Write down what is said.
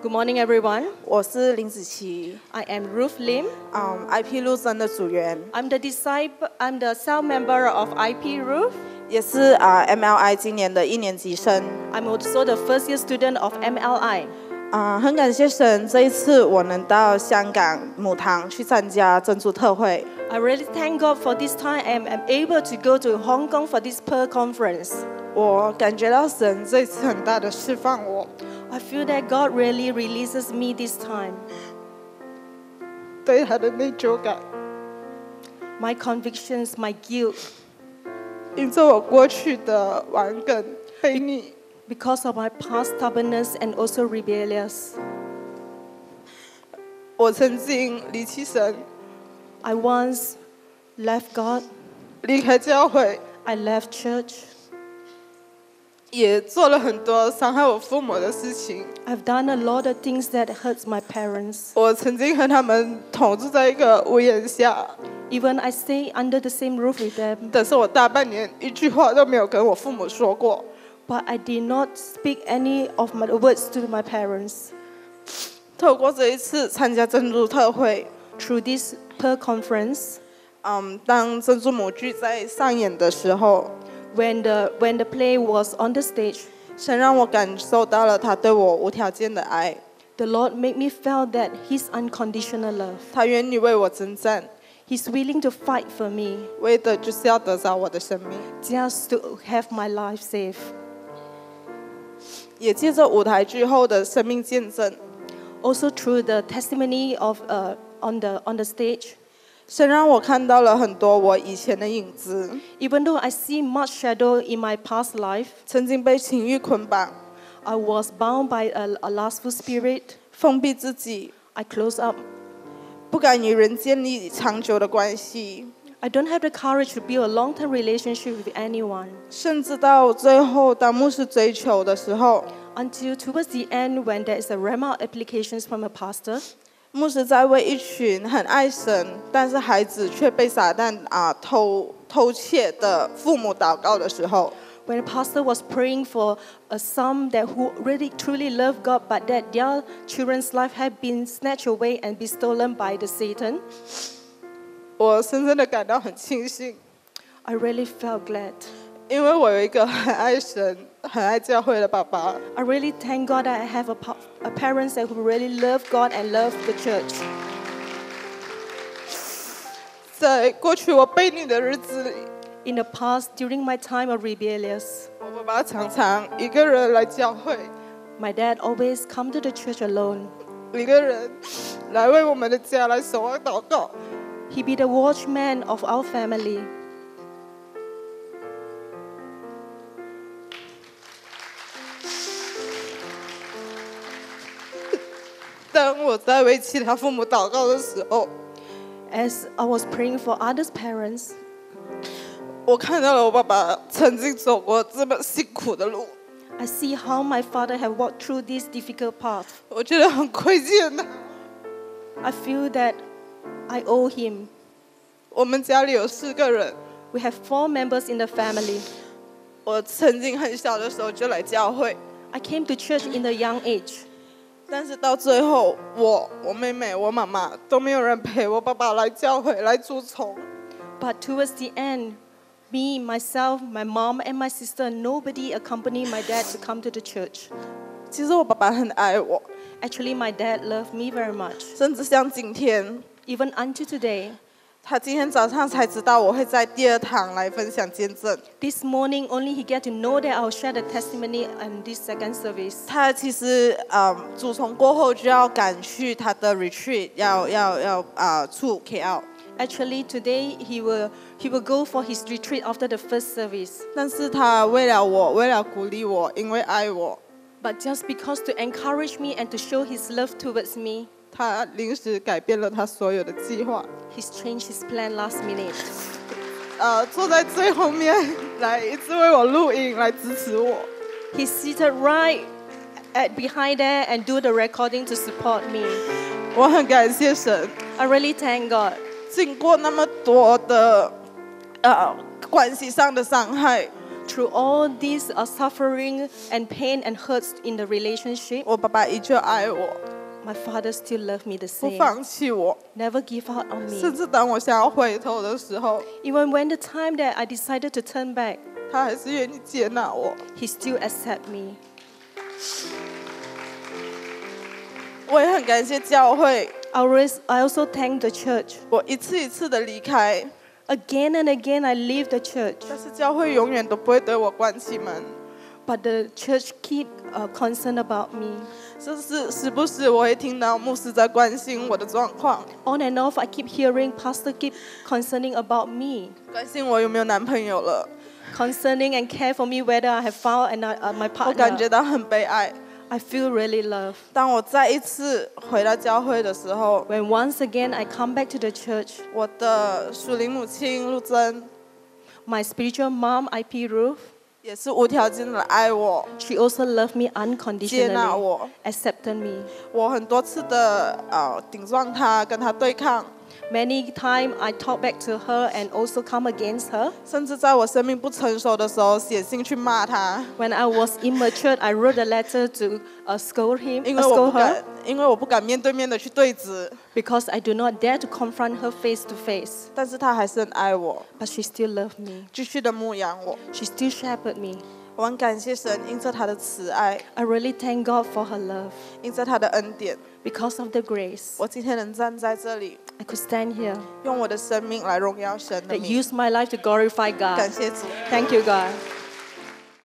Good morning, everyone. 我是林子绮 I am Ruth Lim. IP 陆生的组员， I'm the cell member of IP Ruth. 也是MLI 今年的1年级生。 I'm also the first year student of MLI. 很感谢神，这一次我能到香港母堂去参加珍珠特会。 I really thank God for this time I am able to go to Hong Kong for this Pearl Conference. 我感觉到神这一次很大的释放我， I feel that God really releases me this time. 对他的内疚感， My convictions, my guilt, 因着我过去的顽梗悖逆， because of my past stubbornness and also rebellious. 我曾经离弃神， I once left God. 离开教会， I left church. 也做了很多伤害我父母的事情。 I've done a lot of things that hurts my parents. 我曾经和他们同住在一个屋檐下， Even I stay under the same roof with them, 但是我大半年一句话都没有跟我父母说过。 but I did not speak any of my words to my parents. 透过这一次参加珍珠特会， Through this Pearl Conference, 当珍珠母剧在上演的时候， when the play was on the stage, 神让我感受到了他对我无条件的爱， the Lord made me feel that His unconditional love. 他愿意为我征战， He's willing to fight for me 为的就是要得着我的生命。 just to have my life saved. 也借着舞台剧后的生命见证， Also through the testimony of on the stage, 神让我看到了很多我以前的影子， even though I see much shadow in my past life, 曾经被情欲捆绑， I was bound by a lustful spirit. 封闭自己， I closed up. 不敢与人建立长久的关系， I don't have the courage to build a long-term relationship with anyone. 甚至到最后当牧师追求的时候， Until towards the end, when there is a rhema applications from a pastor, 牧师在为一群很爱神，但是孩子却被撒旦偷窃的父母祷告的时候， when a pastor was praying for some that who really truly love God, but that their children's life had been snatched away and be stolen by the Satan, 我深深的感到很庆幸， I really felt glad. 因为我有一个很爱神、很爱教会的爸爸。 I really thank God that I have a parents that who really love God and love the church. 在过去我悖逆的日子里， In the past, during my time of rebellious, 我爸爸常常一个人来教会， my dad always come to the church alone. 一个人来为我们的家来守望祷告。 He be the watchman of our family. 当我在为其他父母祷告的时候， As I was praying for others' parents, 我看到了我爸爸曾经走过这么辛苦的路， I see how my father had walked through this difficult path. 我觉得很亏欠他。 I feel that I owe him. 我们家里有4个人， We have 4 members in the family. 我曾经很小的时候就来教会， I came to church in a young age, 但是到最后，我妹妹、我妈妈都没有人陪我爸爸来教会来主从。 but towards the end, me, myself, my mom, and my sister, nobody accompanied my dad to come to the church. 其实我爸爸很爱我， Actually, my dad loved me very much. 甚至像今天， Even until today, 他今天早上才知道我会在第2堂来分享见证。 this morning only he get to know that I'll share the testimony on this second service. 他其实主从过后就要赶去他的 retreat， 要出 KL。 Actually, today he will go for his retreat after the first service. 但是他为了我，为了鼓励我，因为爱我， But just because to encourage me and to show his love towards me, 他临时改变了他所有的计划。 he's changed his plan last minute. 坐在最后面来一直为我录音，来支持我。 He's seated right behind there and do the recording to support me. 我很感谢神， I really thank God. 经过那么多的关系上的伤害， through all these suffering and pain and hurts in the relationship, 我爸爸依旧爱我， my father still loved me the 不 same. 放弃我， Never give up on 甚 me. 至当我想要回头的时候， Even when the time that I decided to turn back, 他还是愿意接纳我。 he still accept me. 我也很感谢教会， I also thank the church. 我一次一次的离开， Again and again, I leave the church, 但是教会永远都不会对我关起门。 but the church keep concerned about me. 就是时不时我会听到牧师在关心我的状况， On and off, I keep hearing pastor keep concerning about me, 关心我有没有男朋友了， concerning and care for me whether I have found my 我感 partner. 觉到很被爱。 I feel really loved. 当我再一次回到教会的时候， When once again I come back to the church, 我的属灵母亲陆珍 my spiritual mom, IP Ruth, 也是无条件的爱我， she also loved me 接纳 unconditionally, 我。 accepted me. 我很多次的顶撞她，跟她对抗， Many times I talk back to her and also come against her. 甚至在我生命不成熟的时候，写信去骂她， When I was immature, I wrote a letter to scold因为 her 我不敢面对面的去对质， because I do not dare to confront her face to face. 但是她还是很爱我， But she still loved me. 继续的牧养我。 She still shepherded me. 我很感谢神，因着他的慈爱， I really thank God for her love. 因着他的恩典， Because of the grace, 我今天能站在这里， I could stand here 用我的生命来荣耀神的 that 名。 use my life to glorify 感 God. 谢主。 Thank you, God.